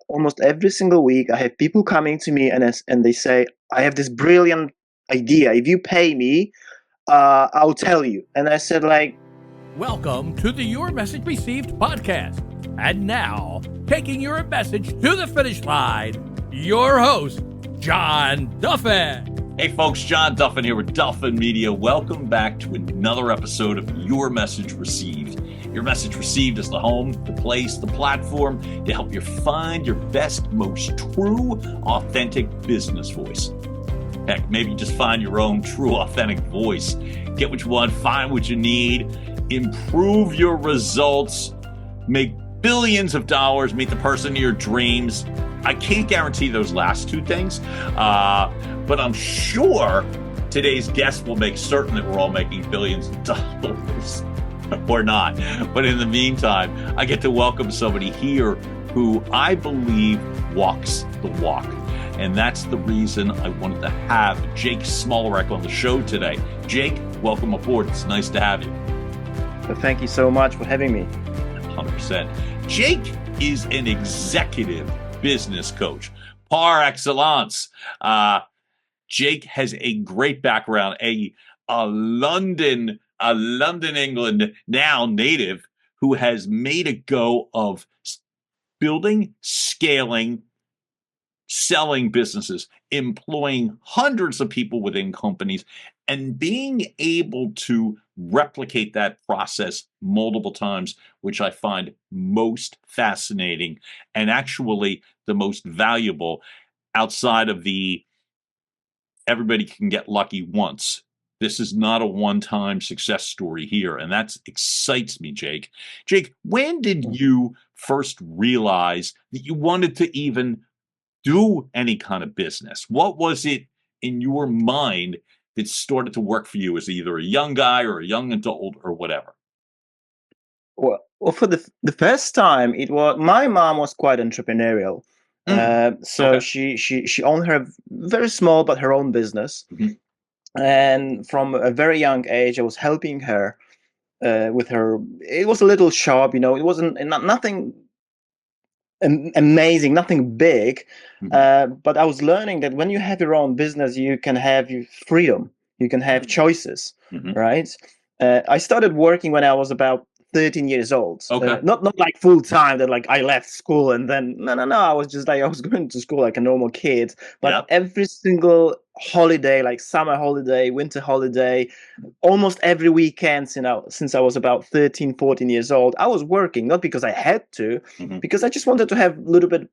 almost every single week, I have people coming to me and they say, I have this brilliant idea. If you pay me, I'll tell you. And I said, like, Welcome to the Your Message Received podcast. And now, taking your message to the finish line, your host, John Duffin. Hey folks, John Duffin here with Duffin Media. Welcome back to another episode of Your Message Received. Your Message Received is the home, the place, the platform to help you find your best, most true, authentic business voice. Heck, maybe just find your own true, authentic voice. Get what you want, find what you need, improve your results, make billions of dollars, meet the person of your dreams. I can't guarantee those last two things, but I'm sure today's guest will make certain that we're all making billions of dollars, or not. But in the meantime, I get to welcome somebody here who I believe walks the walk. And that's the reason I wanted to have Jake Smolarek on the show today. Jake, welcome aboard. It's nice to have you. well, thank you so much for having me. 100%. Jake is an executive business coach par excellence. Jake has a great background, a London, England now native who has made a go of building, scaling, selling businesses, employing hundreds of people within companies, and being able to replicate that process multiple times, which I find most fascinating and actually the most valuable outside of the everybody can get lucky once. This is not a one-time success story here, and that excites me, Jake. Jake, when did you first realize that you wanted to even do any kind of business? What was it in your mind that started to work for you as either a young guy or a young adult or whatever? Well, for the first time, it was my mom was quite entrepreneurial. So Okay. she owned her very small but her own business, Mhm. and from a very young age, I was helping her with her. It was a little shop, it wasn't nothing amazing, nothing big, Mhm. but I was learning that when you have your own business, you can have your freedom, you can have choices, Mhm. right? I started working when I was about 13 years old. Okay. Not like full time, that like I left school and then no. I was just like I was going to school like a normal kid. But Yeah. every single holiday, like summer holiday, winter holiday, almost every weekend since I was about 13, 14 years old, I was working, not because I had to, Mhm. because I just wanted to have a little bit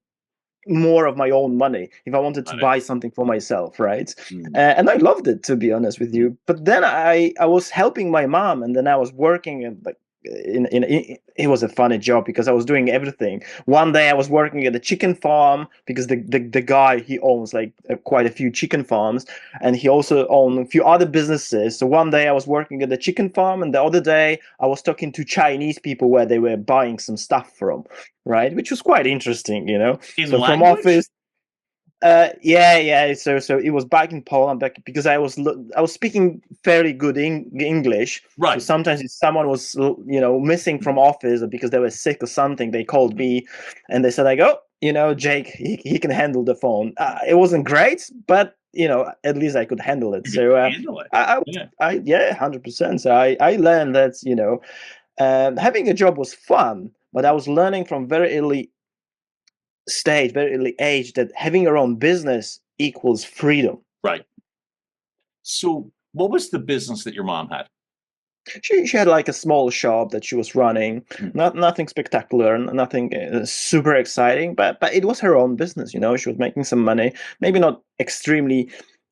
more of my own money if I wanted to Got it. buy something for myself, right? Mhm. And I loved it, to be honest with you. But then I was helping my mom, and then I was working and like it was a funny job because I was doing everything. One day I was working at a chicken farm because the guy, he owns like quite a few chicken farms, and he also owned a few other businesses. So one day I was working at the chicken farm, and the other day I was talking to Chinese people where they were buying some stuff from, right? Which was quite interesting. In So from language? office, yeah. So it was back in Poland, back because I was speaking fairly good English. So Right. sometimes if someone was missing from office or because they were sick or something, they called me, and they said like, oh, Jake, he can handle the phone. It wasn't great, but at least I could handle it. You could So handle it. Yeah. yeah, 100%. So I learned that having a job was fun, but I was learning from very early stage, very early age, that having your own business equals freedom. Right. So what was the business that your mom had? She had like a small shop that she was running, Mhm. nothing spectacular, nothing super exciting, but it was her own business. She was making some money, maybe not extremely,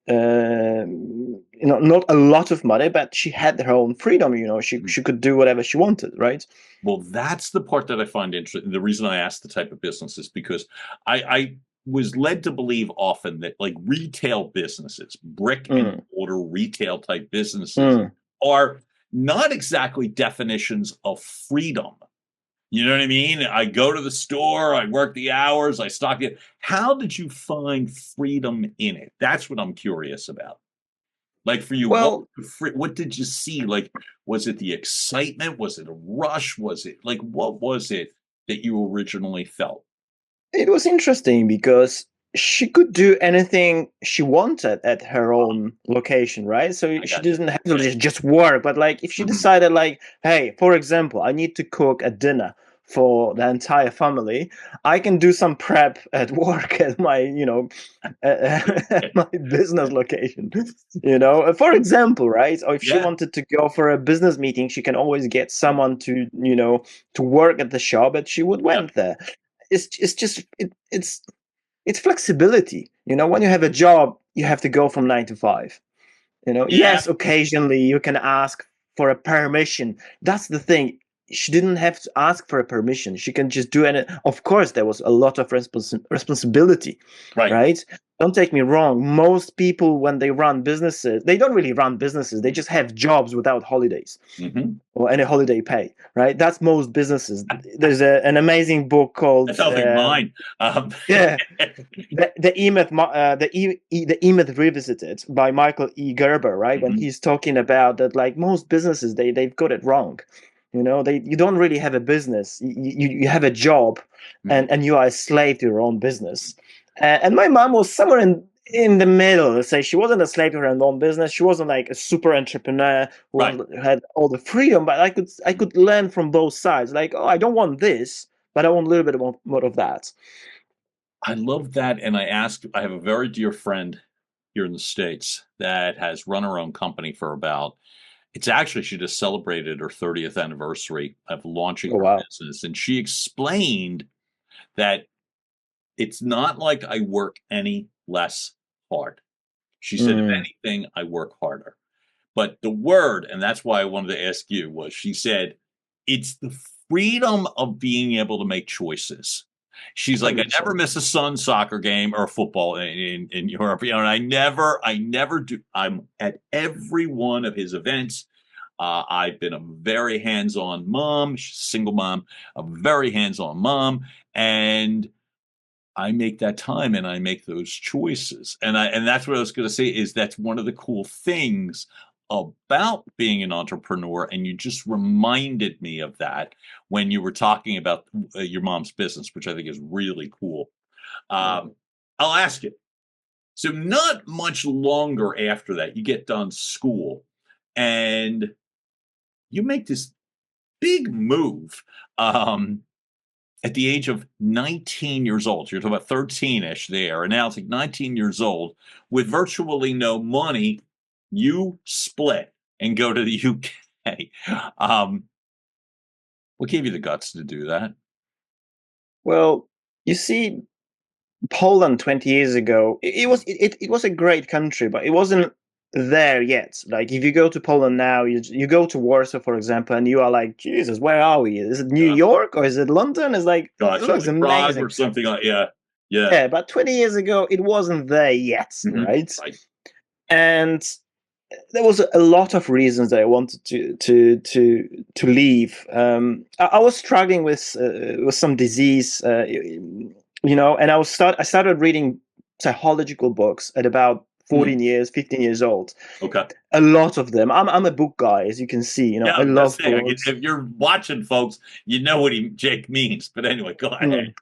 not a lot of money, but she had her own freedom. She could do whatever she wanted, right? Well, that's the part that I find interesting. The reason I asked the type of business is because I was led to believe often that like retail businesses, brick and Mm, mortar retail type businesses mm. are not exactly definitions of freedom. You know what I mean? I go to the store, I work the hours, I stock it. How did you find freedom in it? That's what I'm curious about. Like for you, Well, what did you see? Like, was it the excitement? Was it a rush? Was it like what was it that you originally felt? It was interesting because she could do anything she wanted at her own location, right? So I she got you. didn't have to just work. But like, if she decided, like, hey, for example, I need to cook a dinner for the entire family, I can do some prep at work at my, at my business location. For example, right? Or if she Yeah, wanted to go for a business meeting, she can always get someone to work at the shop, and she would yeah, went there. It's just it's flexibility. When you have a job, you have to go from 9 to 5. yeah. Yes, occasionally you can ask for a permission. That's the thing. She didn't have to ask for a permission. She can just do it. Of course, there was a lot of responsibility, Right. right? Don't take me wrong. Most people, when they run businesses, they don't really run businesses. They just have jobs without holidays Hmm. or any holiday pay, right? That's most businesses. There's an amazing book That called sounds like mine. yeah, the E-Myth, the E-Myth Revisited by Michael E. Gerber, right? When Mhm. he's talking about that, like most businesses, they've got it wrong. You don't really have a business. You have a job, Mhm. and you are a slave to your own business. And my mom was somewhere in the middle. Let's say she wasn't a slave to her own business. She wasn't like a super entrepreneur Right. who had all the freedom. But I could learn from both sides. Like, oh, I don't want this, but I want a little bit more of that. I love that, and I have a very dear friend here in the States that has run her own company for about it's actually she just celebrated her 30th anniversary of launching Oh her wow. business, and she explained that it's not like I work any less hard. She said, "If Mm. anything, I work harder." But the word, and that's why I wanted to ask you, was she said, "It's the freedom of being able to make choices." She's like, "I never 100%. miss a son's soccer game or football in Europe, and I never do. I'm at every one of his events. I've been a very hands-on mom, she's a single mom, a very hands-on mom, and I make that time and I make those choices." And that's what I was going to say is that's one of the cool things about being an entrepreneur. And you just reminded me of that when you were talking about your mom's business, which I think is really cool. Mm. Um, I'll ask you. So not much longer after that, you get done school and you make this big move. At the age of 19 years old. You're talking about 13-ish there, and now it's like 19 years old with virtually no money. You split and go to the UK. Um, what gave you the guts to do that? Well, you see, Poland 20 years ago, it was a great country, but it wasn't there yet. Like, if you go to Poland now, you go to Warsaw, for example, and you are like, Jesus, where are we? Is it New Yeah, York or is it London? It's like, it gotcha. looks Like Prague amazing. or something like yeah, yeah. Yeah, but 20 years ago, it wasn't there yet, Mhm. right? Right. And there was a lot of reasons that I wanted to leave. I was struggling with some disease, and I started reading psychological books at about Mhm. 14 years, 15 years old. Okay. A lot of them. I'm a book guy, as you can see. Yeah, I I was gonna love say, books. if you're watching, folks, you know what Jake means. But anyway, go ahead. Mm.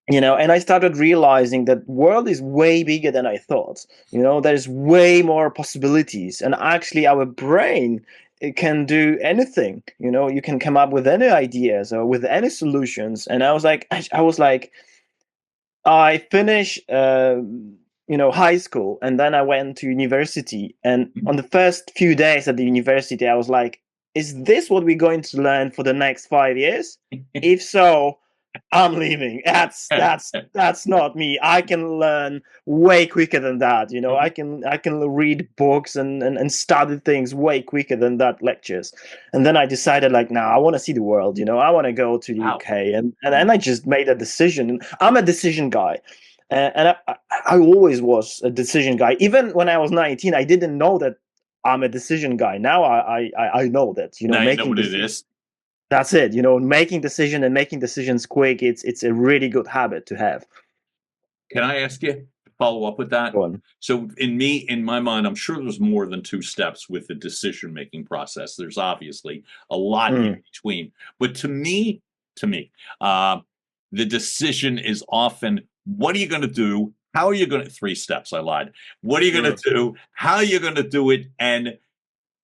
And I started realizing that world is way bigger than I thought. There's way more possibilities, and actually our brain, it can do anything. You can come up with any ideas or with any solutions. And I finished high school, and then I went to university, and on the first few days at the university I was like, is this what we're going to learn for the next 5 years? If so, I'm leaving. That's not me. I can learn way quicker than that. I can read books and study things way quicker than that lectures. And then I decided, like, now I want to see the world. I want to go to the Wow. UK, and I just made a decision. I'm a decision guy. And I always was a decision guy. Even when I was 19, I didn't know that I'm a decision guy. Now I know that, Now you know making what it decisions. is. That's it. Making decision and making decisions quick. It's a really good habit to have. Can I ask you to follow up with that? Go on. So in my mind, I'm sure there's more than two steps with the decision-making process. There's obviously a lot in Mm, between. But to me, uh, the decision is often, what are you going to do? How are you going to, 3 steps, I lied. What are you going to do? How are you going to do it? And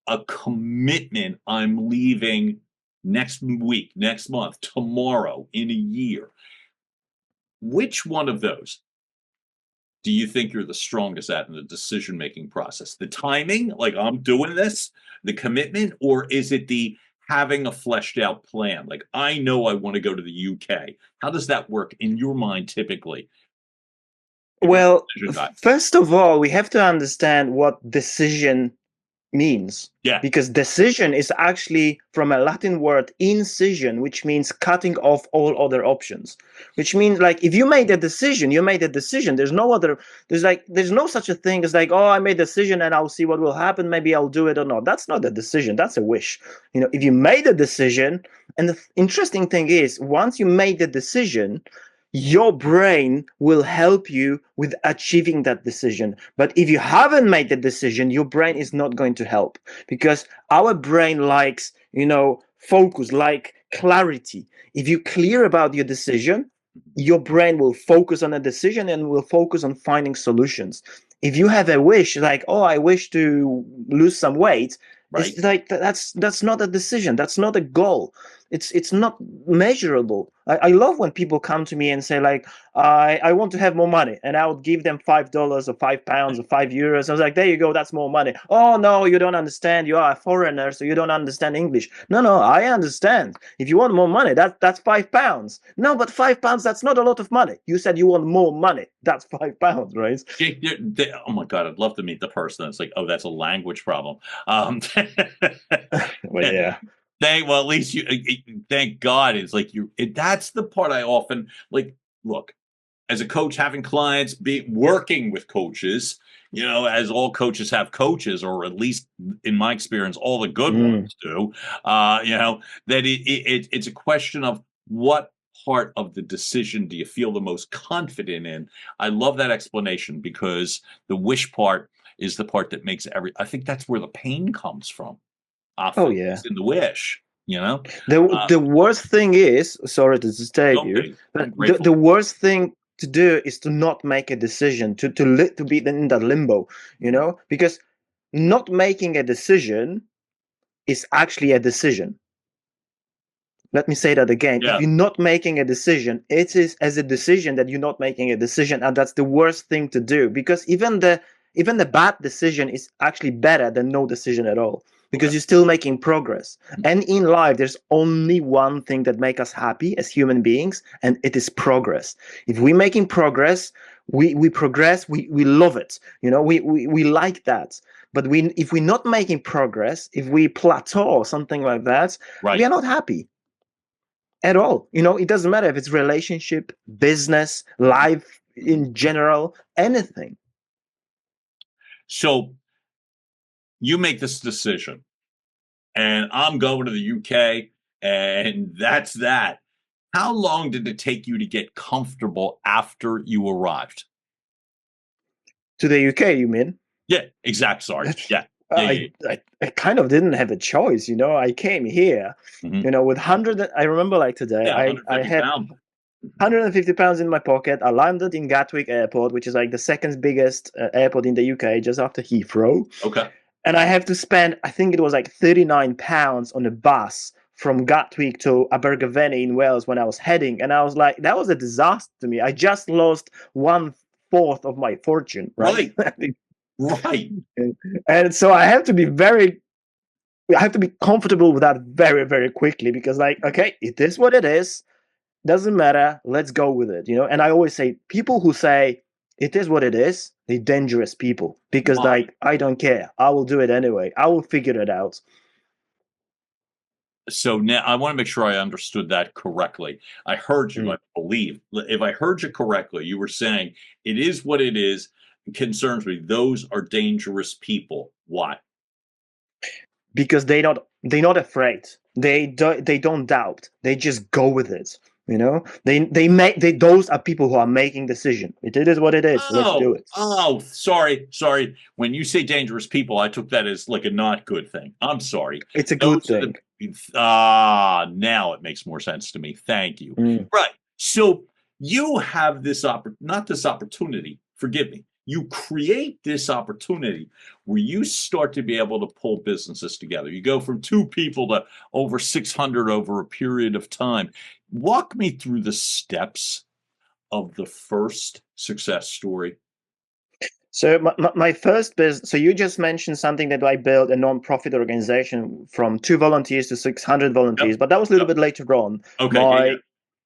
a commitment, I'm leaving next week, next month, tomorrow, in a year. Which one of those do you think you're the strongest at in the decision-making process? The timing, like I'm doing this, the commitment, or is it the having a fleshed out plan? Like, I know I want to go to the UK. How does that work in your mind typically? Well, Decision guy. first of all, we have to understand what decision means. Yeah. Because decision is actually from a Latin word incision, which means cutting off all other options. Which means, like, if you made a decision, you made a decision. There's no such a thing as like, oh, I made a decision and I'll see what will happen. Maybe I'll do it or not. That's not a decision. That's a wish. If you made a decision, and the interesting thing is, once you made the decision, your brain will help you with achieving that decision. But if you haven't made the decision, your brain is not going to help, because our brain likes, focus, like clarity. If you're clear about your decision, your brain will focus on a decision and will focus on finding solutions. If you have a wish, like, oh, I wish to lose some weight, Right. it's like that's not a decision. That's not a goal. It's not measurable. I love when people come to me and say, like, I want to have more money, and I would give them $5 or £5 or €5. I was like, there you go, that's more money. Oh no, you don't understand. You are a foreigner, so you don't understand English. No, I understand. If you want more money, that's £5. No, but £5, that's not a lot of money. You said you want more money. That's £5, right? Jake, oh my God, I'd love to meet the person that's like, oh, that's a language problem. Well, yeah. Well, at least thank God. It's like that's the part I often like. Look, as a coach, having clients, working with coaches, as all coaches have coaches, or at least in my experience, all the good ones do. That it's a question of what part of the decision do you feel the most confident in. I love that explanation, because the wish part is the part that makes I think that's where the pain comes from. Oh yeah. It's in the wish, The worst thing is, sorry to disturb you, but the worst thing to do is to not make a decision, to be in that limbo, because not making a decision is actually a decision. Let me say that again. Yeah. If you're not making a decision, it is as a decision that you're not making a decision, and that's the worst thing to do, because even the bad decision is actually better than no decision at all, because you're still making progress. And in life, there's only one thing that makes us happy as human beings, and it is progress. If we're making progress, we progress, we love it. We like that. But if we're not making progress, if we plateau or something like that, right, we are not happy at all. It doesn't matter if it's relationship, business, life in general, anything. So you make this decision, and I'm going to the UK, and that's that. How long did it take you to get comfortable after you arrived? To the UK, you mean? Yeah, exact. Sorry. Yeah. I kind of didn't have a choice. I came here, with 100. I remember like today, I had £150 in my pocket. I landed in Gatwick Airport, which is like the second biggest airport in the UK, just after Heathrow. Okay. And I have to spend, I think it was like £39 on a bus from Gatwick to Abergavenny in Wales when I was heading. And I was like, that was a disaster to me. I just lost 1/4 of my fortune, right? Right. And so I have to be comfortable with that very, very quickly, because, like, okay, it is what it is. Doesn't matter. Let's go with it, And I always say, people who say it is what it is, they're dangerous people, because like, I don't care. I will do it anyway. I will figure it out. So now I want to make sure I understood that correctly. I heard you, I believe. If I heard you correctly, you were saying it is what it is. It concerns me. Those are dangerous people. Why? Because they're not afraid. They don't doubt. They just go with it. Those are people who are making decision. It is what it is. Let's do it. Oh, sorry. When you say dangerous people, I took that as like a not good thing. I'm sorry. It's a good thing. Now it makes more sense to me. Thank you. Right. So you have this opportunity, forgive me. You create this opportunity where you start to be able to pull businesses together. You go from 2 people to over 600 over a period of time. Walk me through the steps of the first success story. So my first business, so you just mentioned something that I built a non-profit organization from 2 volunteers to 600 volunteers, Yep. but that was a little bit later on. Okay.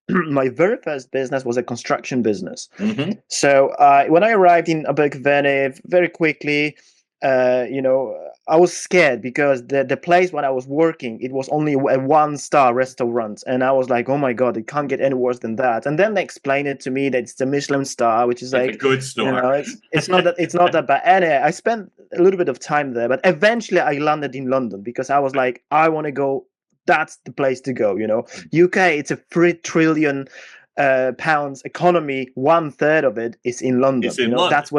My very first business was a construction business. Mm-hmm. So when I arrived in Abergavenny, very quickly, I was scared because the place when I was working, it was only a 1-star restaurant, and I was like, oh my god, it can't get any worse than that. And then they explained it to me that it's a Michelin star, which is It's like a good store. it's not that bad. Anyway, I spent a little bit of time there, but eventually I landed in London because I was like, I want to go. That's the place to go. UK, it's a 3 trillion pounds economy. 1/3 of it is in London. It's in London. That's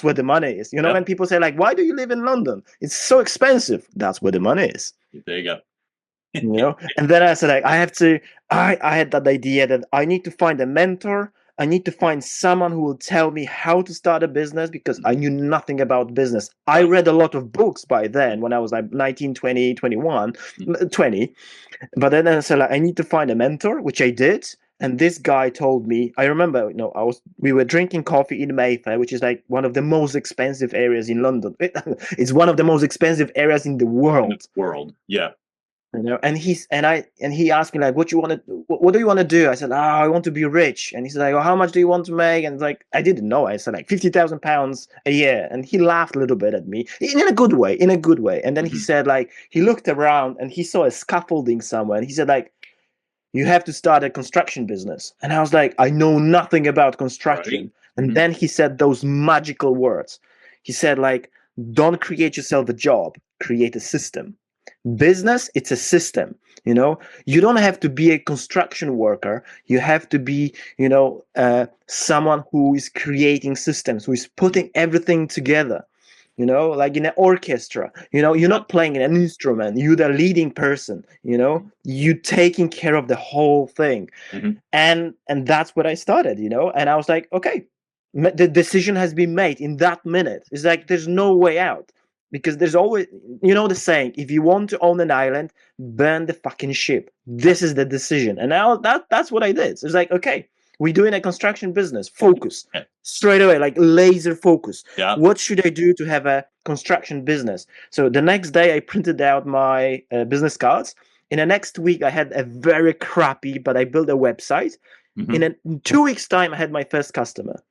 where the money is. When people say like, why do you live in London? It's so expensive. That's where the money is. There you go. And then I said, like, I had that idea that I need to find a mentor. I need to find someone who will tell me how to start a business because I knew nothing about business. I read a lot of books by then when I was like 19, 20, 21, 20. But then I said, like, I need to find a mentor, which I did. And this guy told me, I remember, we were drinking coffee in Mayfair, which is like one of the most expensive areas in London. It's one of the most expensive areas in the world. Yeah. And he asked me like, what do you want to do? I said, I want to be rich. And he said like, how much do you want to make? And it's like, I didn't know. I said like £50,000 a year. And he laughed a little bit at me in a good way. And then he said like, he looked around and he saw a scaffolding somewhere. And he said like, you have to start a construction business. And I was like, I know nothing about construction. Right. And then he said those magical words. He said like, don't create yourself a job, create a system. Business, it's a system. You don't have to be a construction worker. You have to be someone who is creating systems, who is putting everything together, like in an orchestra. You're not playing an instrument, you're the leading person. You taking care of the whole thing. And that's what I started. And I was like, okay, the decision has been made in that minute. It's like there's no way out. Because there's always, the saying, if you want to own an island, burn the fucking ship. This is the decision. And now that's what I did. It's like, okay, we're doing a construction business. Focus. Straight away, like laser focus. Yeah. What should I do to have a construction business? So the next day I printed out my business cards. In the next week, I had a very crappy, but I built a website. In 2 weeks' time, I had my first customer.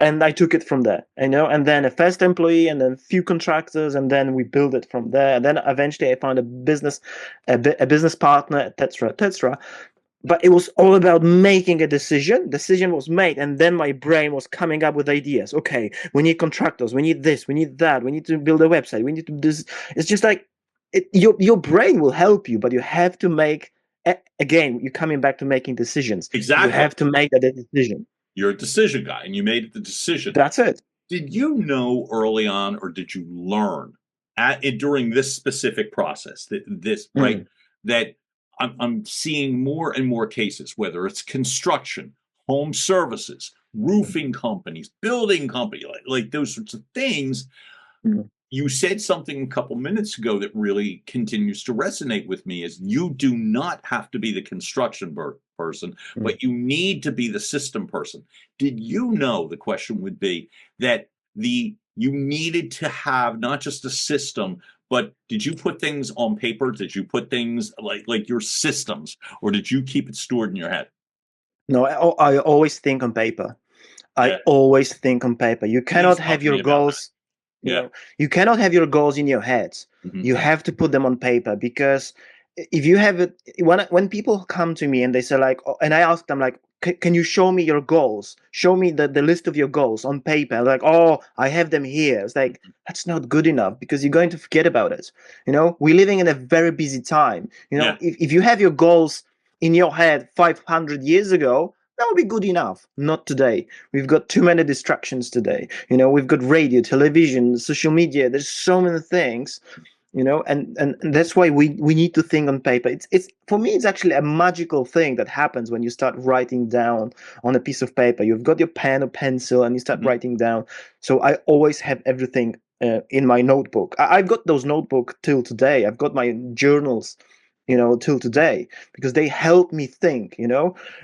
And I took it from there, and then a first employee, and then a few contractors, and then we built it from there. And then eventually I found a business partner, etc. But it was all about making a decision. Decision was made, and then my brain was coming up with ideas. Okay, we need contractors, we need this, we need that, we need to build a website, we need to do this. It's just like your brain will help you, but you have to make, again, you're coming back to making decisions. Exactly. You have to make that decision. You're a decision guy, and you made the decision. That's it. Did you know early on, or did you learn during this specific process that I'm seeing more and more cases, whether it's construction, home services, roofing companies, building companies, like those sorts of things. You said something a couple minutes ago that really continues to resonate with me, is you do not have to be the construction person, but you need to be the system person. Did you know, the question would be, that you needed to have not just a system, but did you put things on paper? Did you put things like your systems, or did you keep it stored in your head? No, I always think on paper. Always think on paper. You cannot have your goals. You cannot have your goals in your head. You have to put them on paper, because if you have it, when people come to me and they say like, and I ask them like, can you show me your goals? Show me the list of your goals on paper. Like, oh, I have them here. It's like, that's not good enough, because you're going to forget about it. We're living in a very busy time. If you have your goals in your head 500 years ago, that would be good enough. Not today. We've got too many distractions today. We've got radio, television, social media. There's so many things. and that's why we need to think on paper. It's for me, it's actually a magical thing that happens when you start writing down on a piece of paper. You've got your pen or pencil and you start writing down. So I always have everything in my notebook. I've got those notebook till today. I've got my journals, till today, because they help me think.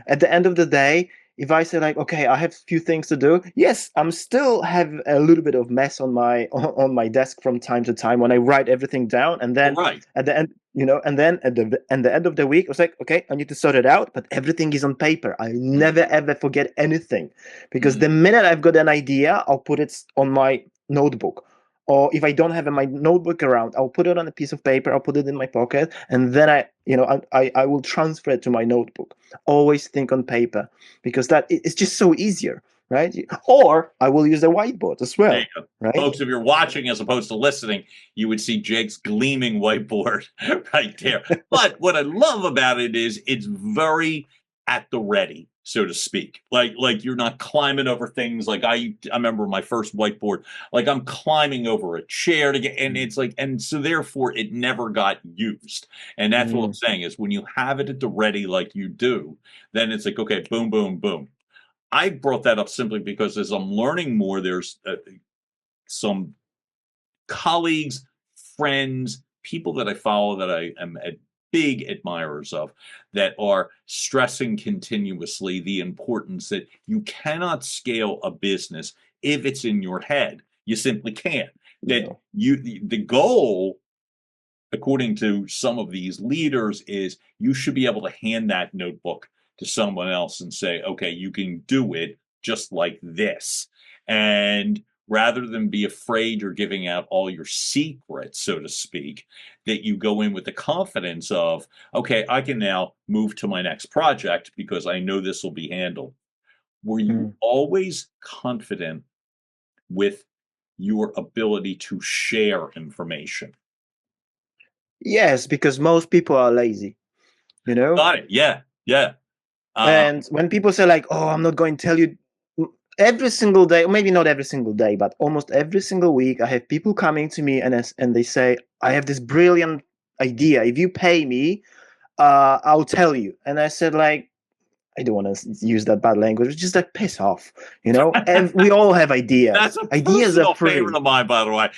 At the end of the day, if I say like, okay, I have a few things to do, yes, I'm still have a little bit of mess on my desk from time to time when I write everything down, and then Right. at the end, and then at the end of the week, I was like, okay, I need to sort it out, but everything is on paper. I never ever forget anything, because the minute I've got an idea, I'll put it on my notebook. Or if I don't have my notebook around, I'll put it on a piece of paper. I'll put it in my pocket, and then I will transfer it to my notebook. Always think on paper, because it's just so easier, right? Or I will use a whiteboard as well, right? Folks, if you're watching as opposed to listening, you would see Jake's gleaming whiteboard right there. But what I love about it is it's very at the ready, so to speak. Like you're not climbing over things. Like I remember my first whiteboard, like I'm climbing over a chair to get, and it's like, and so therefore it never got used. And that's what I'm saying is when you have it at the ready, like you do, then it's like, okay, boom, boom, boom. I brought that up simply because as I'm learning more, there's some colleagues, friends, people that I follow that I am big admirers of that are stressing continuously the importance that you cannot scale a business if it's in your head. You simply can't. That the goal, according to some of these leaders, is you should be able to hand that notebook to someone else and say, okay, you can do it just like this. And rather than be afraid you're giving out all your secrets, so to speak, that you go in with the confidence of, okay, I can now move to my next project because I know this will be handled. Were you always confident with your ability to share information? Yes, because most people are lazy, Got it. Yeah. Yeah. And when people say like, oh, I'm not going to tell you, every single day, or maybe not every single day, but almost every single week, I have people coming to me and they say, I have this brilliant idea. If you pay me, I'll tell you. And I said like, I don't want to use that bad language. It's just like piss off, we all have ideas. That's a Ideas personal are free. favorite of mine, by the way.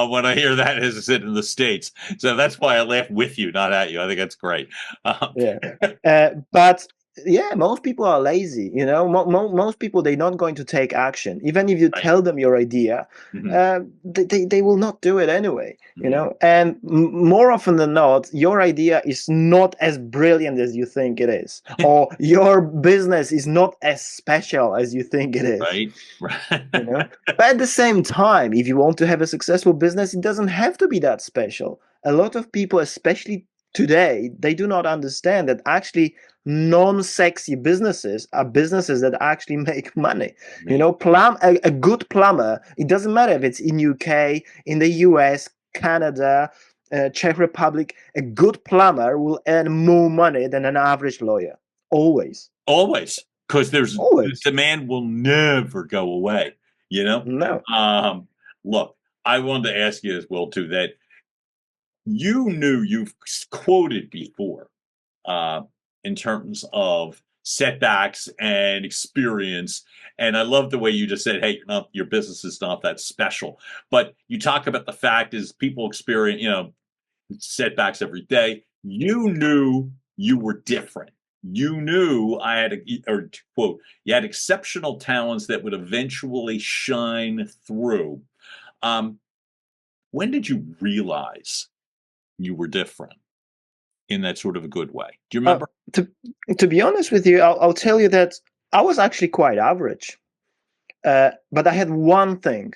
When I hear that as I sit in the States, so that's why I laugh with you, not at you. I think that's great. But yeah, most people are lazy. Most people, they're not going to take action, even if you tell them your idea. They will not do it anyway. And more often than not, your idea is not as brilliant as you think it is, or your business is not as special as you think it is. Right. But at the same time, if you want to have a successful business, it doesn't have to be that special. A lot of people, especially today, they do not understand that actually non-sexy businesses are businesses that actually make money. A good plumber, it doesn't matter if it's in UK, in the US, Canada, Czech Republic, a good plumber will earn more money than an average lawyer. Always. Because the demand will never go away. No. Look, I wanted to ask you as well too, that you knew, you've quoted before in terms of setbacks and experience. And I love the way you just said, hey, your business is not that special. But you talk about the fact is people experience, setbacks every day. You knew you were different. You knew you had exceptional talents that would eventually shine through. When did you realize you were different in that sort of a good way? Do you remember? To be honest with you, I'll tell you that I was actually quite average. But I had one thing,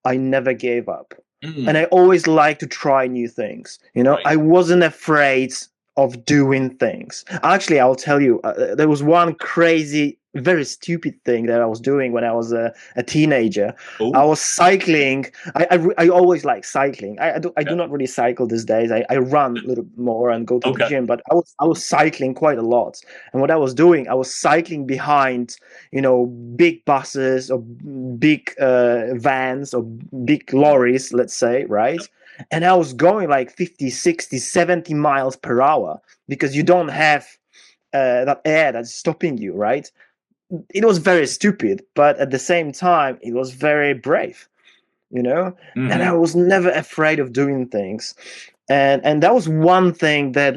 I never gave up. And I always like to try new things. I wasn't afraid of doing things. Actually, I'll tell you, there was one crazy, very stupid thing that I was doing when I was a teenager. I Oh, was cycling. I always like cycling. I do yeah. not really cycle these days. I run a little more and go to the Okay. gym, but I was cycling quite a lot. And what I was doing, I was cycling behind, big buses or big vans or big lorries, let's say, right? And I was going like 50, 60, 70 miles per hour because you don't have that air that's stopping you, right? It was very stupid, but at the same time, it was very brave, and I Hmm. was never afraid of doing things. And that was one thing that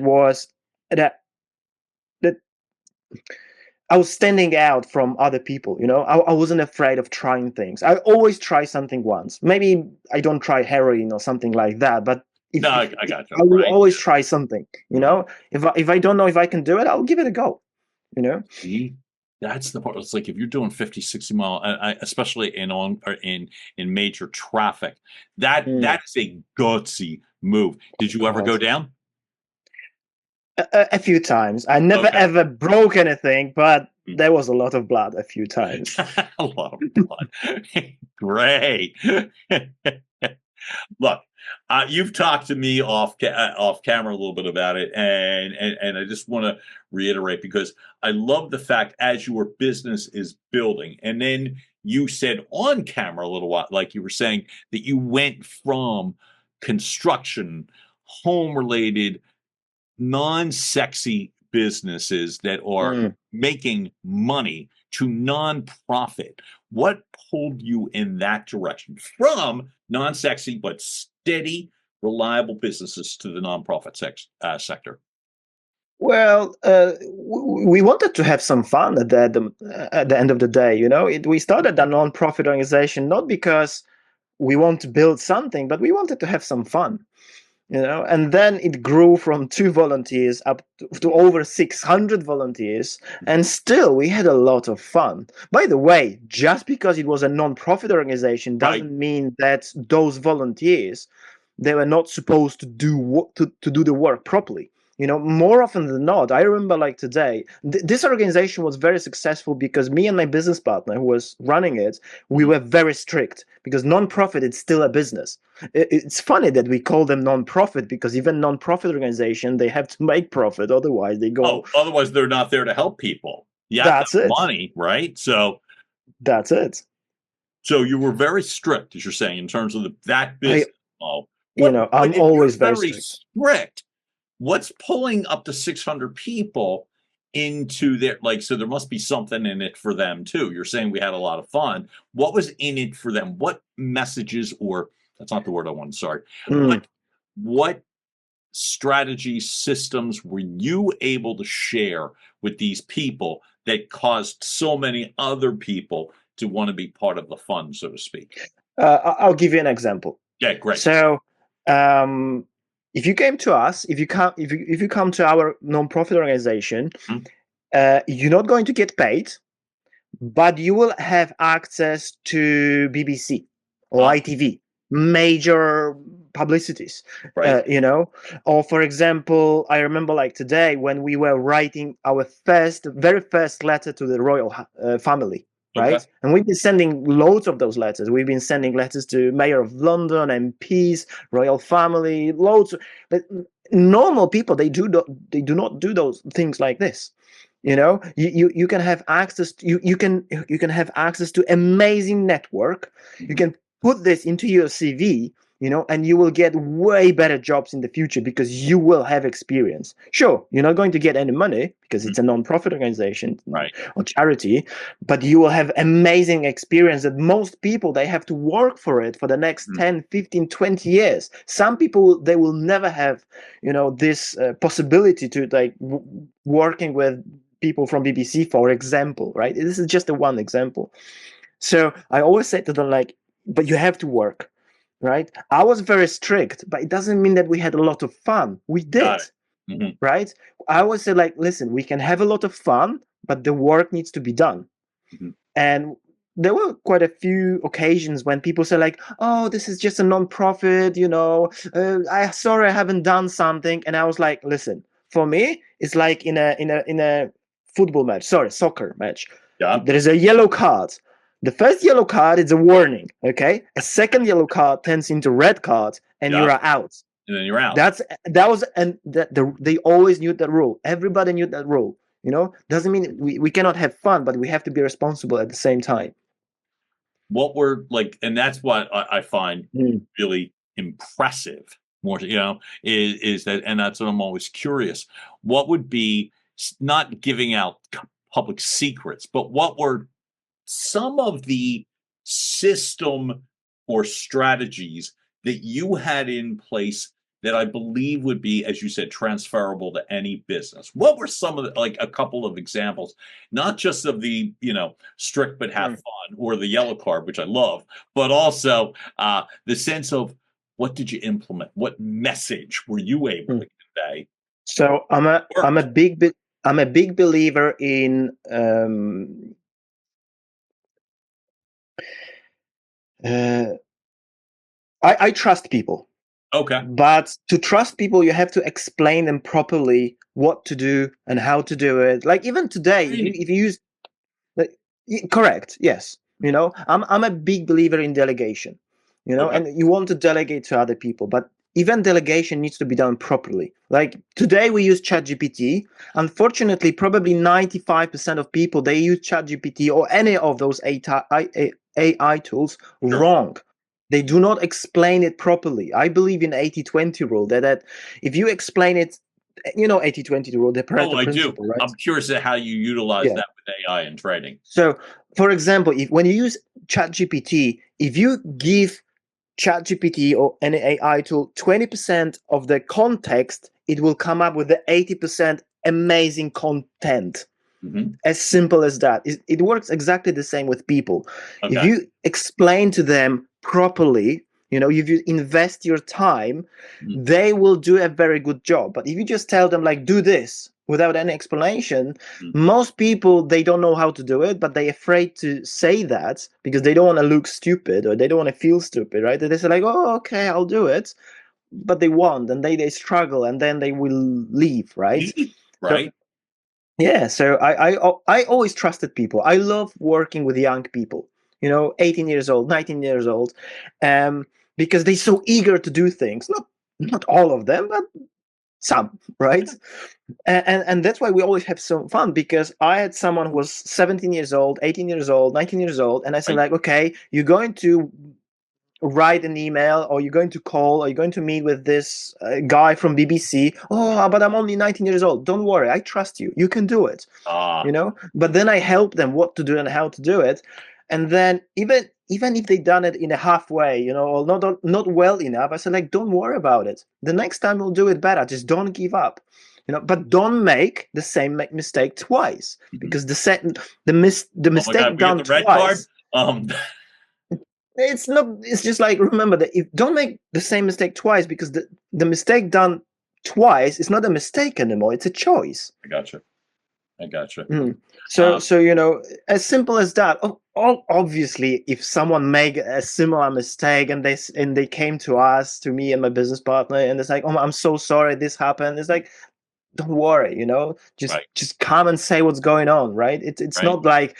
I was standing out from other people. I wasn't afraid of trying things. I always try something once. Maybe I don't try heroin or something like that, but No, if I got you. I will Right. always try something. Mhm. If I don't know if I can do it, I'll give it a go. You know. See, that's the part. It's like if you're doing 50, 60 mile, especially in major traffic, that is a gutsy move. Did you ever go Yes. down? A few times. I never Okay. ever broke anything, but Mm. there was a lot of blood a few times. A lot of blood. Great. Look, you've talked to me off camera a little bit about it, and I just want to reiterate because I love the fact as your business is building, and then you said on camera a little while, like you were saying that you went from construction, home related, non-sexy businesses that are Mm. making money to nonprofit. What pulled you in that direction from non-sexy but steady, reliable businesses to the nonprofit sector? Well, we wanted to have some fun at the end of the day. We started a non-profit organization not because we want to build something, but we wanted to have some fun. And then it grew from 2 volunteers up to over 600 volunteers, and still we had a lot of fun. By the way, just because it was a non-profit organization Right. doesn't mean that those volunteers, they were not supposed to do the work properly. More often than not, I remember like today, this organization was very successful because me and my business partner who was running it, we Mhm. were very strict because non-profit is still a business. It's funny that we call them non-profit because even non-profit organization, they have to make profit, otherwise they go. Oh, otherwise they're not there to help people. You have to That's have it. money, right? So That's it. so you were very strict, as you're saying, in terms of that I business model. I'm But if you're always very very strict. strict, what's pulling up to 600 people into their so there must be something in it for them too. You're saying we had a lot of fun. What was in it for them? What messages, or that's not the word I want, sorry. Mm. What strategies, systems were you able to share with these people that caused so many other people to want to be part of the fun, so to speak? I'll give you an example. Yeah, great. So, if you came to us, if you come to our non-profit organization, Mhm. you're not going to get paid, but you will have access to BBC or Ah, ITV, major publicities, right. or for example, I remember like today when we were writing our very first letter to the royal family, Okay. right? And we've been sending loads of those letters. We've been sending letters to Mayor of London, MPs, royal family, loads. But normal people, they do not do those things like this. You can have access you can have access to amazing network. You Mhm. can put this into your CV, and you will get way better jobs in the future because you will have experience. Sure, you're not going to get any money because Mhm. it's a non-profit organization Right. or charity, but you will have amazing experience that most people, they have to work for it for the next Mhm. 10, 15, 20 years. Some people, they will never have this possibility to like working with people from BBC, for example, right? This is just a one example. So I always say to them, like, but you have to work, right? I was very strict, but it doesn't mean that we had a lot of fun. We Got did, it. Mhm. right? I always say, like, listen, we can have a lot of fun, but the work needs to be done. Mhm. And there were quite a few occasions when people say, like, oh, this is just a non-profit, I sorry I haven't done something. And I was like, listen, for me, it's like in a football match. Sorry, soccer match. Yeah. There is a yellow card. The first yellow card is a warning. Okay, a second yellow card turns into red card, and Yeah. you are out. And then you're out. They always knew that rule. Everybody knew that rule. Doesn't mean we cannot have fun, but we have to be responsible at the same time. What we're like, and that's what I find really impressive. More, is that, and that's what I'm always curious. What would be, not giving out public secrets, but what were some of the system or strategies that you had in place that I believe would be, as you said, transferable to any business? What were some of the, like a couple of examples, not just of the, strict but have fun, or the yellow card, which I love, but also the sense of what did you implement? What message were you able to convey? So I'm a big believer in I trust people. Okay. But to trust people, you have to explain them properly what to do and how to do it. Like even today, if you use, correct, yes. I'm a big believer in delegation. Okay. And you want to delegate to other people, but even delegation needs to be done properly. Like today, we use ChatGPT. Unfortunately, probably 95% of people, they use ChatGPT or any of those AI tools wrong. They do not explain it properly. I believe in 80-20 rule, that if you explain it, 80-20 rule, the Pareto principle, right? I'm curious at how you utilize that with AI and trading. So, for example, when you use ChatGPT, if you give ChatGPT or any AI tool 20% of the context, it will come up with the 80% amazing content. As simple as that. It works exactly the same with people. Okay. If you explain to them properly, if you invest your time, they will do a very good job. But if you just tell them, like, do this without any explanation, most people, they don't know how to do it, but they're afraid to say that because they don't want to look stupid or they don't want to feel stupid, right? They say like, oh, okay, I'll do it. But they won't, and they struggle, and then they will leave, right? Right. So I always trusted people. I love working with young people, 18 years old, 19 years old, because they're so eager to do things. Not all of them, but some, right? And that's why we always have some fun, because I had someone who was 17 years old, 18 years old, 19 years old, and I said, like, okay, you're going to write an email, or you're going to call, or you're going to meet with this guy from BBC. Oh, but I'm only 19 years old. Don't worry, I trust you. You can do it. But then I help them what to do and how to do it. And then even if they done it in a halfway, or not well enough, I said, like, don't worry about it. The next time we'll do it better. Just don't give up. But don't make the same mistake twice, because the mistake done twice. It's just like, remember that if don't make the same mistake twice, because the mistake done twice is not a mistake anymore, it's a choice. I gotcha. So as simple as that. Obviously, if someone make a similar mistake and they came to me and my business partner, and it's like, oh, I'm so sorry this happened, it's like, don't worry, just come and say what's going on, right? It's not like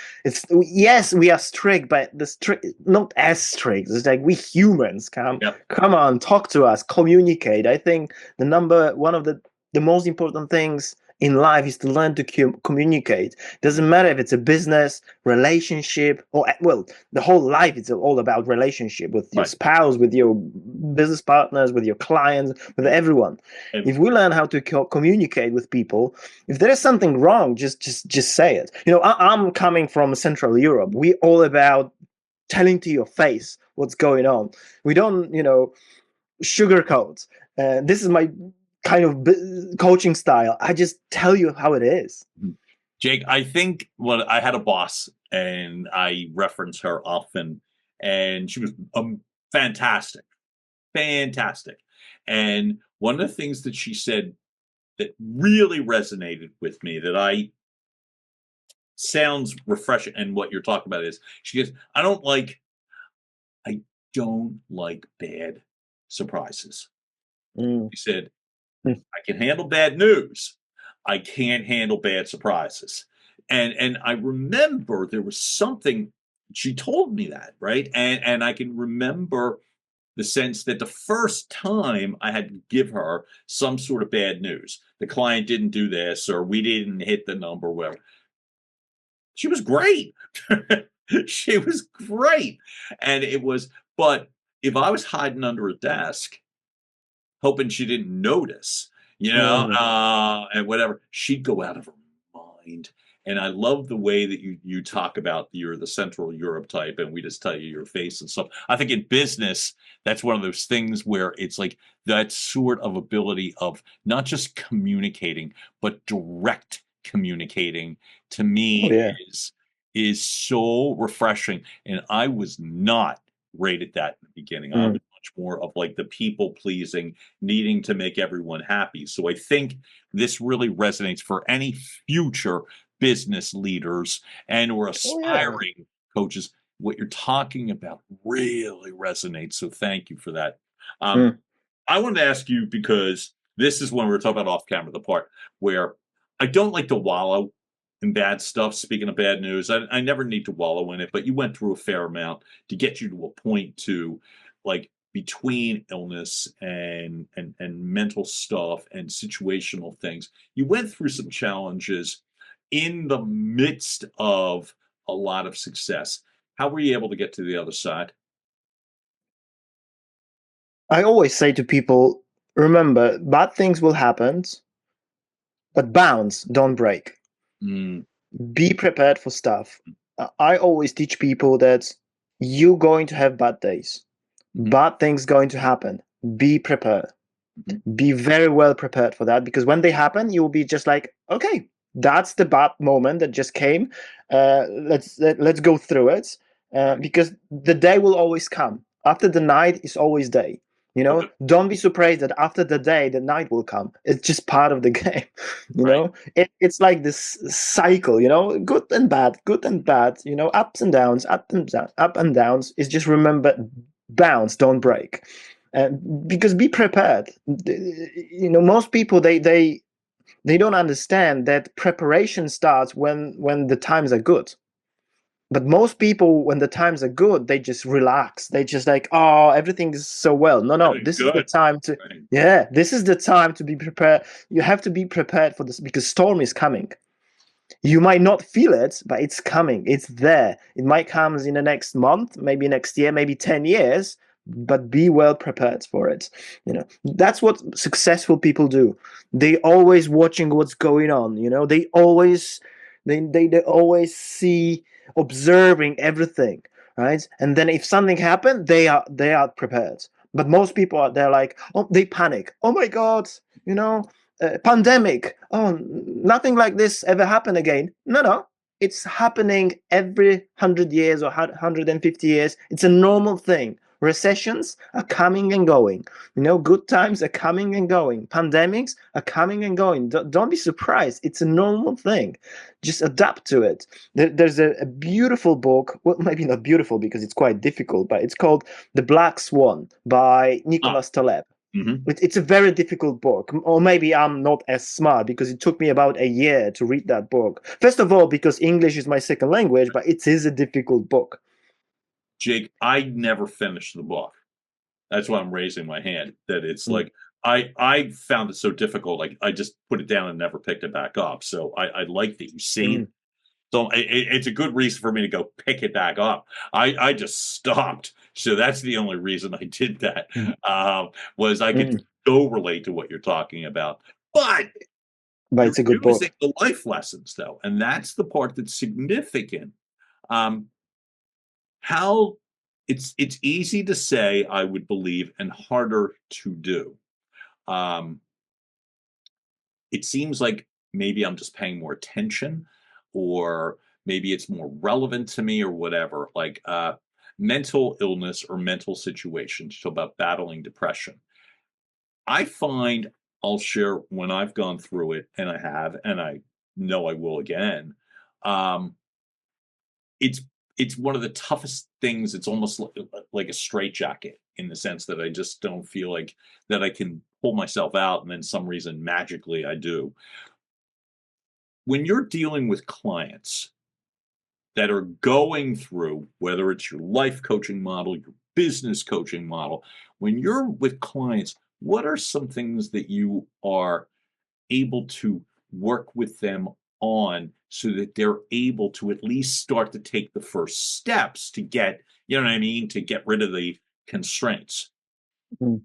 yes, we are strict, but the strict not as strict. It's like, we humans, come on, talk to us, communicate. I think one of the most important things in life is to learn to communicate. Doesn't matter if it's a business, relationship, or, well, the whole life is all about relationship with your spouse, with your business partners, with your clients, with everyone. If we learn how to communicate with people, if there is something wrong, just say it. I'm coming from Central Europe. We all about telling to your face what's going on. We don't, sugarcoat. This is my kind of coaching style. I just tell you how it is. Jake, I think I had a boss, and I reference her often, and she was fantastic. And one of the things that she said that really resonated with me, that sounds refreshing, and what you're talking about is, she goes, I don't like bad surprises. She said, Mm. I can handle bad news. I can't handle bad surprises. And I remember there was something she told me that, right? And I can remember the sense that the first time I had to give her some sort of bad news, the client didn't do this or we didn't hit the number, whatever. She was great. She was great. And it was, but if I was hiding under a desk, hoping she didn't notice, Mm. and whatever, she'd go out of her mind. And I love the way that you talk about you're the Central Europe type, and we just tell you your face and stuff. I think in business, that's one of those things where it's like that sort of ability of not just communicating, but direct communicating to Oh me yeah. is so refreshing. And I was not great at that in the beginning. I was Mm. much more of like the people pleasing, needing to make everyone happy. So I think this really resonates for any future business leaders and or Oh yeah. aspiring coaches. What you're talking about really resonates. So thank you for that. Um, Mm. I wanted to ask you because this is when we were talking about off camera, the part where I don't like to wallow in bad stuff. Speaking of bad news, I never need to wallow in it, but you went through a fair amount to get you to a point to like between illness and mental stuff and situational things. You went through some challenges in the midst of a lot of success. How were you able to get to the other side? I always say to people, remember, bad things will happen, but bounce, don't break. Mm, Be prepared for stuff. I always teach people that you're going to have bad days. mhm, Bad things going to happen. Be prepared. mhm. Be very well prepared for that, because when they happen, you'll be just like, okay, that's the bad moment that just came. Let's go through it, because the day will always come. After the night is always day. Okay, Don't be surprised that after the day, the night will come. It's just part of the game. right. It's like this cycle. Good and bad, good and bad. Ups and downs, up and downs. Is just remember, bounce, don't break. Because be prepared. Most people they don't understand that preparation starts when the times are good. But most people, when the times are good, they just relax. They just like, oh, everything is so well. No, Everything's this is the good. time to, Right. yeah, this is the time to be prepared. You have to be prepared for this, because storm is coming. You might not feel it, but it's coming. It's there. It might come in the next month, maybe next year, maybe 10 years, but be well prepared for it. That's what successful people do. They always watching what's going on. They always see, observing everything, right? And then if something happened, they are prepared. But most people they're like, oh, they panic. Oh my God, you know, pandemic. Oh, nothing like this ever happened again. No, it's happening every 100 years or 150 years. It's a normal thing. Recessions are coming and going. Good times are coming and going. Pandemics are coming and going. Don't be surprised. It's a normal thing. Just adapt to it. There's a beautiful book. Well, maybe not beautiful because it's quite difficult, but it's called The Black Swan by Ah, Nicholas Taleb. mhm. It's a very difficult book, or maybe I'm not as smart because it took me about a year to read that book. First of all, because English is my second language, but it is a difficult book. Jake, I never finished the book. That's why I'm raising my hand. That it's Mm, like I found it so difficult. Like I just put it down and never picked it back up. So I like that you see. mm, So it's a good reason for me to go pick it back up. I just stopped. So that's the only reason I did that. mm, Was I could mm. so relate to what you're talking about. But But you're it's a good using book. the life lessons though, and that's the part that's significant. Um, how it's easy to say, I would believe, and harder to do. Um, it seems like maybe I'm just paying more attention, or maybe it's more relevant to me, or whatever. Like mental illness or mental situations, so about battling depression. I find I'll share when I've gone through it, and I have, and I know I will again. Um, it's it's one of the toughest things. It's almost like a straitjacket in the sense that I just don't feel like that I can pull myself out, and then some reason magically I do. When you're dealing with clients that are going through, whether it's your life coaching model, your business coaching model, when you're with clients, what are some things that you are able to work with them on so that they're able to at least start to take the first steps to get, you know what I mean, to get rid of the constraints? Mm.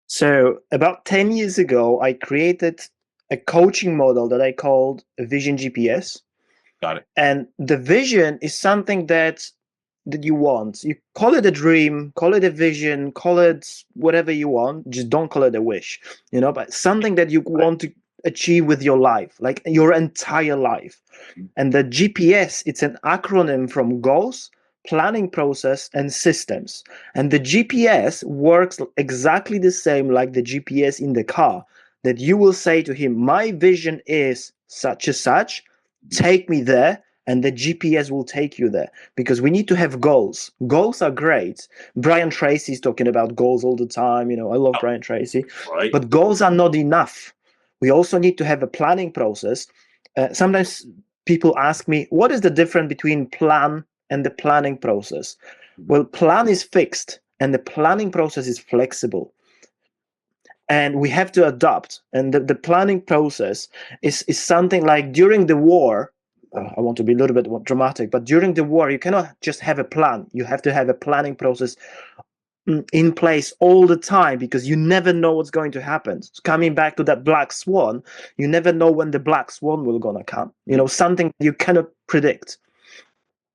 So about 10 years ago, I created a coaching model that I called a Vision GPS. Got it. And the vision is something that you want. You call it a dream, call it a vision, call it whatever you want. Just don't call it a wish, but something that you want to achieve with your life, like your entire life. And the GPS, it's an acronym from goals, planning process, and systems. And the GPS works exactly the same like the GPS in the car, that you will say to him, my vision is such and such, take me there, and the GPS will take you there, because we need to have goals. Goals are great. Brian Tracy is talking about goals all the time. I love Brian Tracy, Right. but goals are not enough. We also need to have a planning process. Sometimes people ask me, what is the difference between plan and the planning process? Well, plan is fixed and the planning process is flexible. And we have to adapt. And the planning process is something like during the war. I want to be a little bit more dramatic, but during the war, you cannot just have a plan. You have to have a planning process in place all the time, because you never know what's going to happen. Coming back to that black swan, you never know when the black swan will gonna come. Something you cannot predict.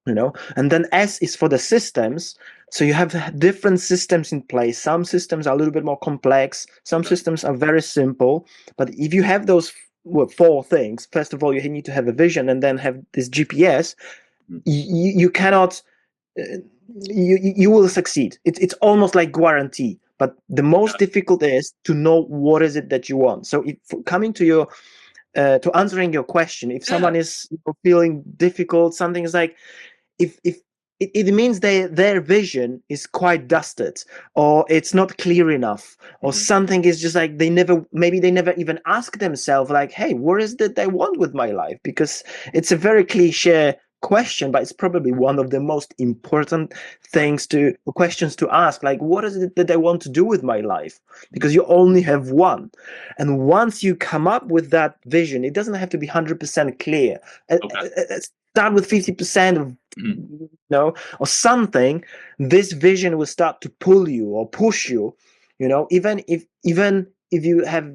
And then S is for the systems. So you have different systems in place. Some systems are a little bit more complex. Some systems are very simple. But if you have those four things, first of all, you need to have a vision and then have this GPS. You cannot. You will succeed. It's almost like guarantee. But the most difficult is to know what is it that you want. So if coming to your to answering your question, if someone is feeling difficult, something is like, if it means their vision is quite dusted, or it's not clear enough, or something is just like they never even ask themselves like, hey, what is it they want with my life? Because it's a very cliche question, but it's probably one of the most important questions to ask. Like, what is it that I want to do with my life? Because you only have one. And once you come up with that vision, it doesn't have to be 100% clear. Start with 50% of or something. This vision will start to pull you or push you, even if you have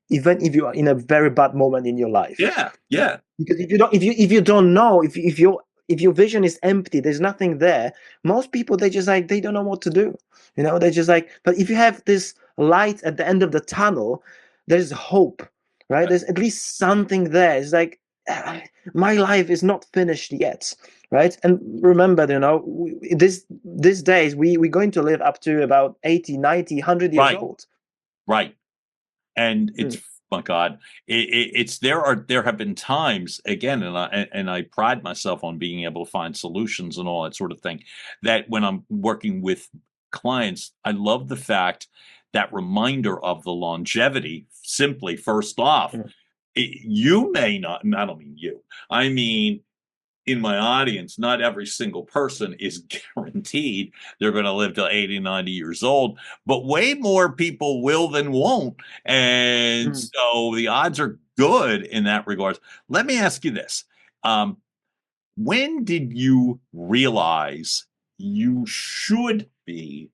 even if you are in a very bad moment in your life. Because if you don't know, if your vision is empty, there's nothing there, most people, they just like, they don't know what to do. They just like, but if you have this light at the end of the tunnel, there's hope, right? There's at least something there. It's like, my life is not finished yet, right? And remember, these days we're going to live up to about 80, 90, 100 years old. Right. And it's my God, it's there have been times, again, and I pride myself on being able to find solutions and all that sort of thing, that when I'm working with clients, I love the fact that reminder of the longevity. Simply, first off, you may not, and I don't mean you, I mean, in my audience, not every single person is guaranteed they're going to live till 80, 90 years old, but way more people will than won't. And so the odds are good in that regard. Let me ask you this. When did you realize you should be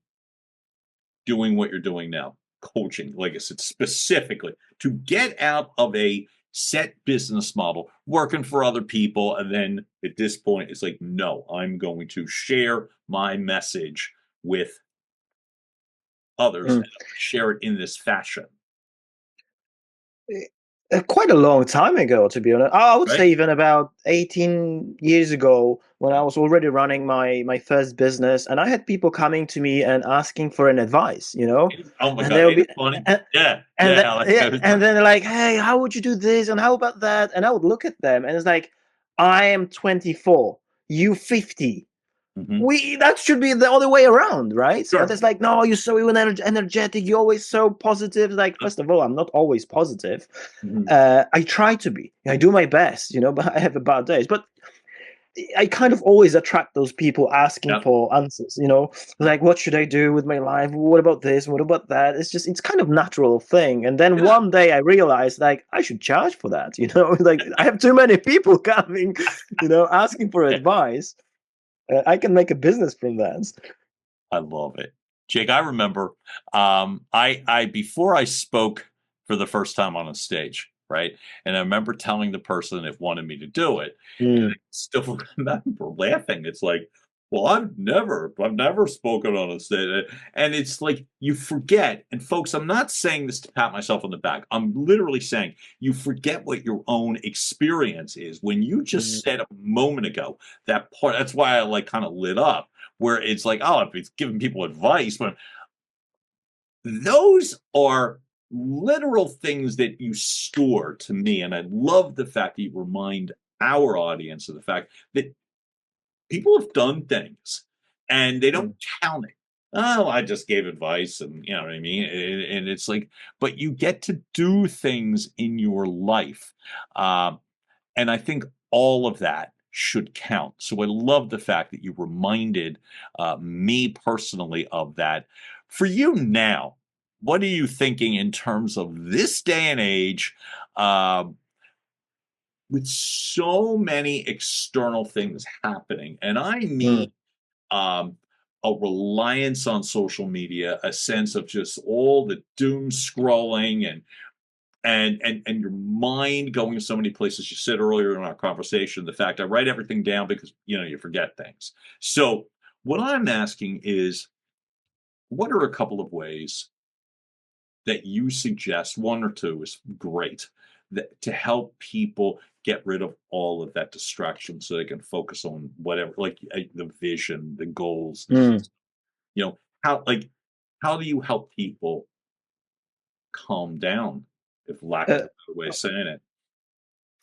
doing what you're doing now? Coaching, like I said, specifically to get out of a set business model, working for other people, and then at this point it's like, no, I'm going to share my message with others and share it in this fashion. Quite a long time ago, to be honest. I would say even about 18 years ago, when I was already running my first business, and I had people coming to me and asking for an advice, Oh my and God, they'll be funny. And then they're like, hey, how would you do this? And how about that? And I would look at them and it's like, I am 24, you 50. that should be the other way around, right? Sure. But it's like, no, you're so energetic, you're always so positive. Like, first of all, I'm not always positive. I try to be. I do my best, but I have bad days. But I kind of always attract those people asking for answers, like, what should I do with my life? What about this? What about that? It's kind of natural thing. And then one day I realized, like, I should charge for that, like I have too many people coming, asking for advice. I can make a business from that. I love it. Jake, I remember I before I spoke for the first time on a stage, right? And I remember telling the person if wanted me to do it. And I still remember laughing. It's like, well, I've never spoken on a stage. And it's like you forget. And folks, I'm not saying this to pat myself on the back. I'm literally saying you forget what your own experience is. When you just said a moment ago, that part, that's why I like kind of lit up, where it's like, oh, if it's giving people advice, but those are literal things that you store to me. And I love the fact that you remind our audience of the fact that people have done things and they don't count it. Oh, I just gave advice, and you know what I mean? And it's like, but you get to do things in your life. And I think all of that should count. So I love the fact that you reminded me personally of that. For you now, what are you thinking in terms of this day and age with so many external things happening? And I mean a reliance on social media, a sense of just all the doom scrolling and your mind going to so many places. You said earlier in our conversation, the fact I write everything down because you forget things. So what I'm asking is, what are a couple of ways that you suggest, one or two is great, that to help people get rid of all of that distraction so they can focus on whatever, like the vision, the goals, you know, how do you help people calm down, if lack of a better way of saying it?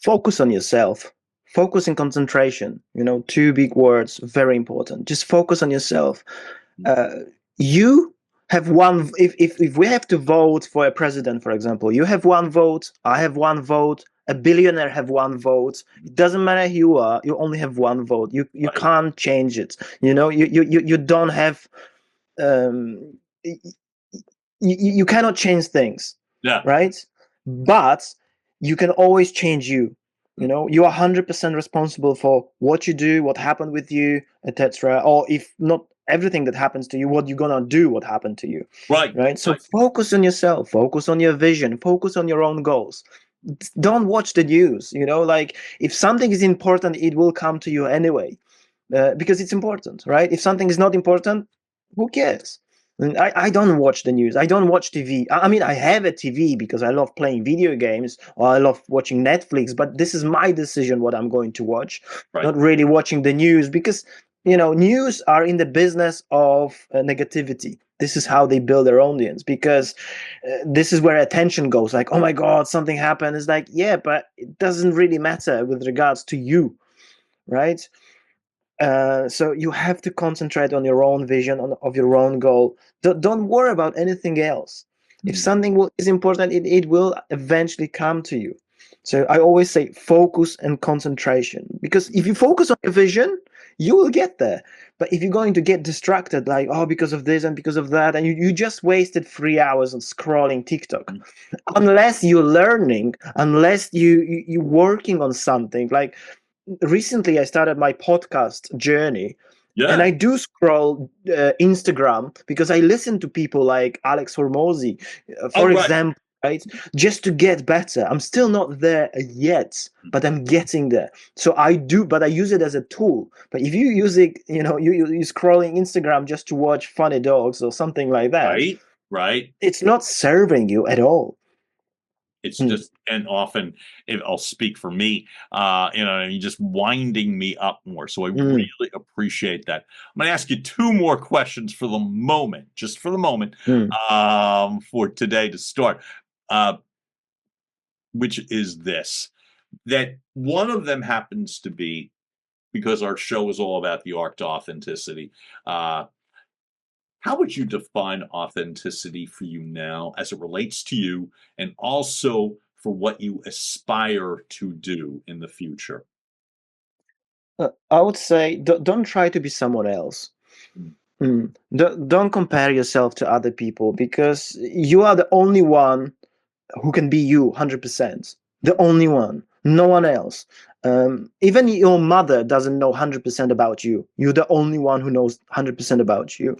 Focus on yourself. Focus and concentration. Two big words, very important. Just focus on yourself. You have one. If we have to vote for a president, for example, you have one vote. I have one vote. A billionaire have one vote. It doesn't matter who you are. You only have one vote. You can't change it. You don't have. You cannot change things. Yeah. Right. But you can always change you. You are 100% responsible for what you do, what happened with you, etc. Or if not everything that happens to you, what you're gonna do, what happened to you. Right. So focus on yourself, focus on your vision, focus on your own goals. Don't watch the news. Like if something is important, it will come to you anyway, because it's important, right? If something is not important, who cares? I don't watch the news. I don't watch TV. I mean, I have a TV because I love playing video games or I love watching Netflix, but this is my decision what I'm going to watch, not really watching the news because, news are in the business of negativity. This is how they build their audience because this is where attention goes. Like, oh my God, something happened. It's like, yeah, but it doesn't really matter with regards to you, right? So you have to concentrate on your own vision, of your own goal. Don't worry about anything else. If something is important, it will eventually come to you. So I always say focus and concentration, because if you focus on your vision, you will get there. But if you're going to get distracted, like, oh, because of this and because of that, and you just wasted 3 hours on scrolling TikTok, unless you're learning, unless you're working on something. Like recently I started my podcast journey, and I do scroll Instagram because I listen to people like Alex Hormozy, for example, right? Just to get better. I'm still not there yet, but I'm getting there. So I do, but I use it as a tool. But if you use it, you're scrolling Instagram just to watch funny dogs or something like that. Right. It's not serving you at all. It's just, and often I'll speak for me, just winding me up more. So I really appreciate that. I'm going to ask you two more questions for the moment, just for the moment, for today to start, which is this, that one of them happens to be, because our show is all about the art to authenticity. How would you define authenticity for you now as it relates to you and also for what you aspire to do in the future? I would say don't try to be someone else. Don't compare yourself to other people, because you are the only one who can be you 100%. The only one, no one else. Even your mother doesn't know 100% about you. You're the only one who knows 100% about you.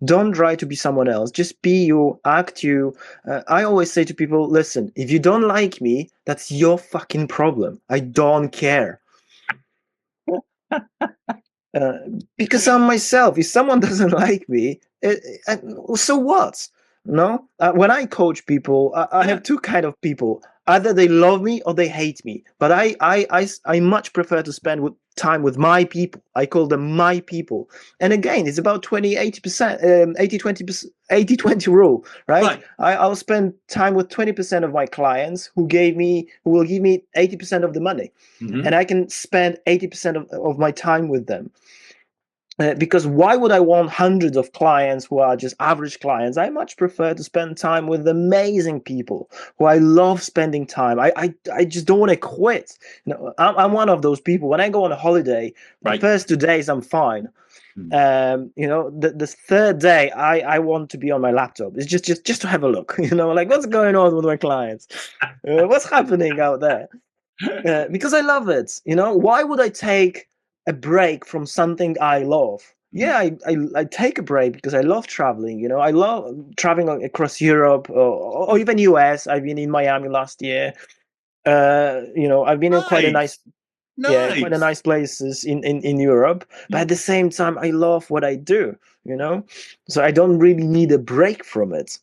Don't try to be someone else. Just be you, act you. I always say to people, listen, if you don't like me, that's your fucking problem. I don't care. Uh, because I'm myself. If someone doesn't like me, so what? No. When I coach people, I have two kind of people. Either they love me or they hate me. But I much prefer to spend time with my people. I call them my people. And again, it's about 80%, 80-20 rule, right? I'll spend time with 20% of my clients who will give me 80% of the money. And I can spend 80% of my time with them. Because why would I want hundreds of clients who are just average clients? I much prefer to spend time with amazing people who I love spending time. I just don't want to quit. I'm one of those people. When I go on a holiday, the first 2 days I'm fine. The third day I want to be on my laptop. It's just to have a look. Like what's going on with my clients? What's happening out there? Because I love it. Why would I take a break from something I love? Yeah, I take a break because I love traveling. I love traveling across Europe or even US. I've been in Miami last year. I've been in quite a nice places in Europe. But at the same time, I love what I do. So I don't really need a break from it.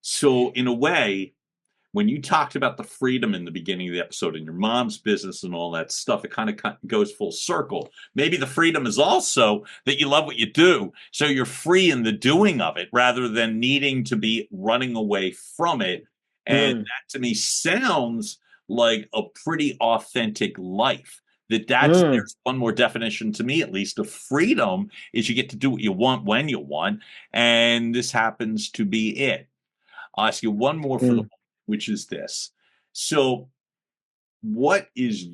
So in a way, when you talked about the freedom in the beginning of the episode and your mom's business and all that stuff, it kind of goes full circle. Maybe the freedom is also that you love what you do. So you're free in the doing of it rather than needing to be running away from it. And that to me sounds like a pretty authentic life. There's one more definition to me, at least, of freedom is you get to do what you want when you want. And this happens to be it. I'll ask you one more for the moment, which is this. So what is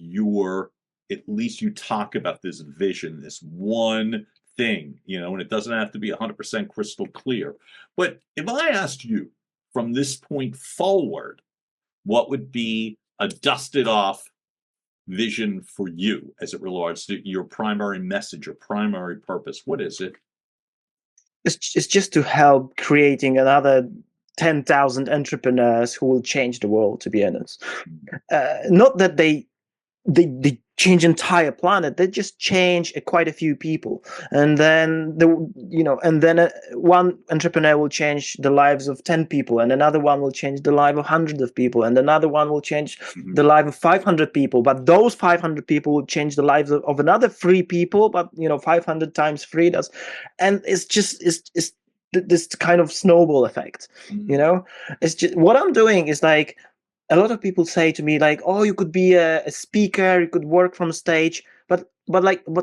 at least you talk about this vision, this one thing, and it doesn't have to be 100% crystal clear. But if I asked you from this point forward, what would be a dusted off vision for you as it regards to your primary message or primary purpose? What is it? It's just to help creating another 10,000 entrepreneurs who will change the world, to be honest. Not that they change entire planet, they just change quite a few people, and then one entrepreneur will change the lives of 10 people, and another one will change the life of hundreds of people, and another one will change the life of 500 people, but those 500 people will change the lives of another 3 people, but 500 times 3 does, and it's this kind of snowball effect. It's just what I'm doing is like, a lot of people say to me like, oh, you could be a speaker, you could work from stage, but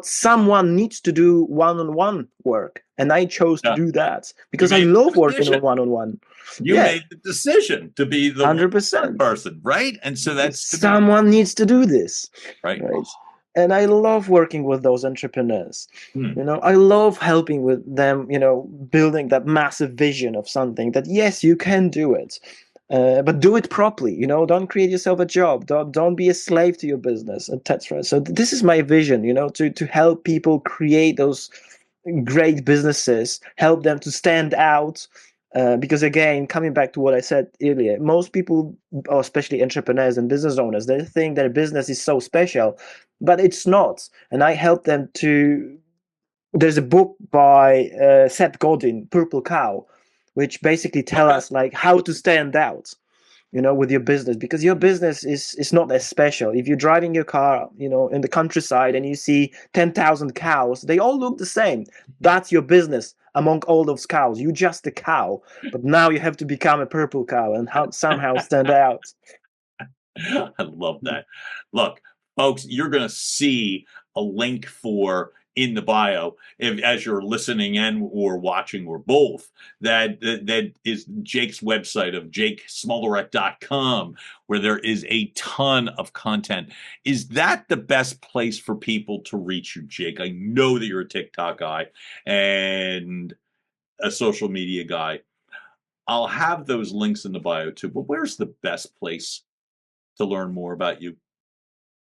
someone needs to do one-on-one work, and I chose to do that because I love working on one-on-one. You made the decision to be the 100% person, right? And so that's someone needs to do this, right? And I love working with those entrepreneurs. I love helping with them, building that massive vision of something that, yes, you can do it. But do it properly. Don't create yourself a job. Don't be a slave to your business, etc. So this is my vision. To help people create those great businesses, help them to stand out. Because again, coming back to what I said earlier, most people, or especially entrepreneurs and business owners, they think their business is so special, but it's not. And I help them to. There's a book by Seth Godin, Purple Cow, which basically tell us like how to stand out, with your business, because your business is not as special. If you're driving your car, in the countryside and you see 10,000 cows, they all look the same. That's your business among all those cows. You're just a cow, but now you have to become a purple cow and somehow stand out. I love that. Look, folks, you're going to see a link for in the bio, if, as you're listening and or watching or both, that is Jake's website of jakesmolarek.com, where there is a ton of content. Is that the best place for people to reach you, Jake? I know that you're a TikTok guy and a social media guy. I'll have those links in the bio too, but where's the best place to learn more about you?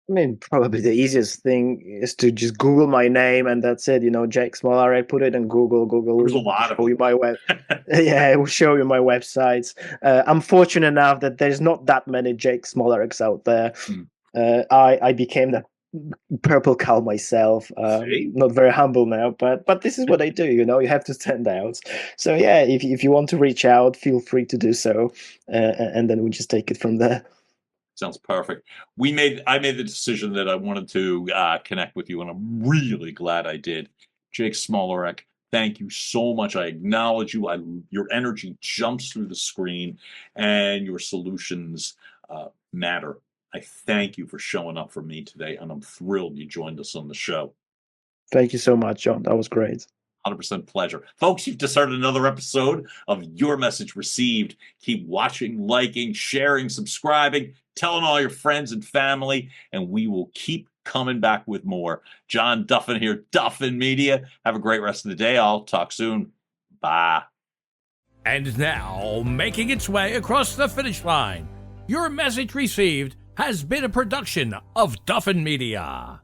I mean, probably the easiest thing is to just Google my name and that's it. Jake Smolarek. Put it in Google. Google There's a will lot of show you them. my web. Yeah, it will show you my websites. I'm fortunate enough that there's not that many Jake Smolareks out there. I became the purple cow myself. See? Not very humble now, but this is what I do. You have to stand out. So yeah, if you want to reach out, feel free to do so, and then we just take it from there. Sounds perfect. I made the decision that I wanted to connect with you, and I'm really glad I did. Jake Smolarek, thank you so much. I acknowledge you. Your energy jumps through the screen, and your solutions matter. I thank you for showing up for me today, and I'm thrilled you joined us on the show. Thank you so much, John. That was great. 100% pleasure. Folks, you've just heard another episode of Your Message Received. Keep watching, liking, sharing, subscribing, telling all your friends and family, and we will keep coming back with more. John Duffin here, Duffin Media. Have a great rest of the day. I'll talk soon. Bye. And now, making its way across the finish line, Your Message Received has been a production of Duffin Media.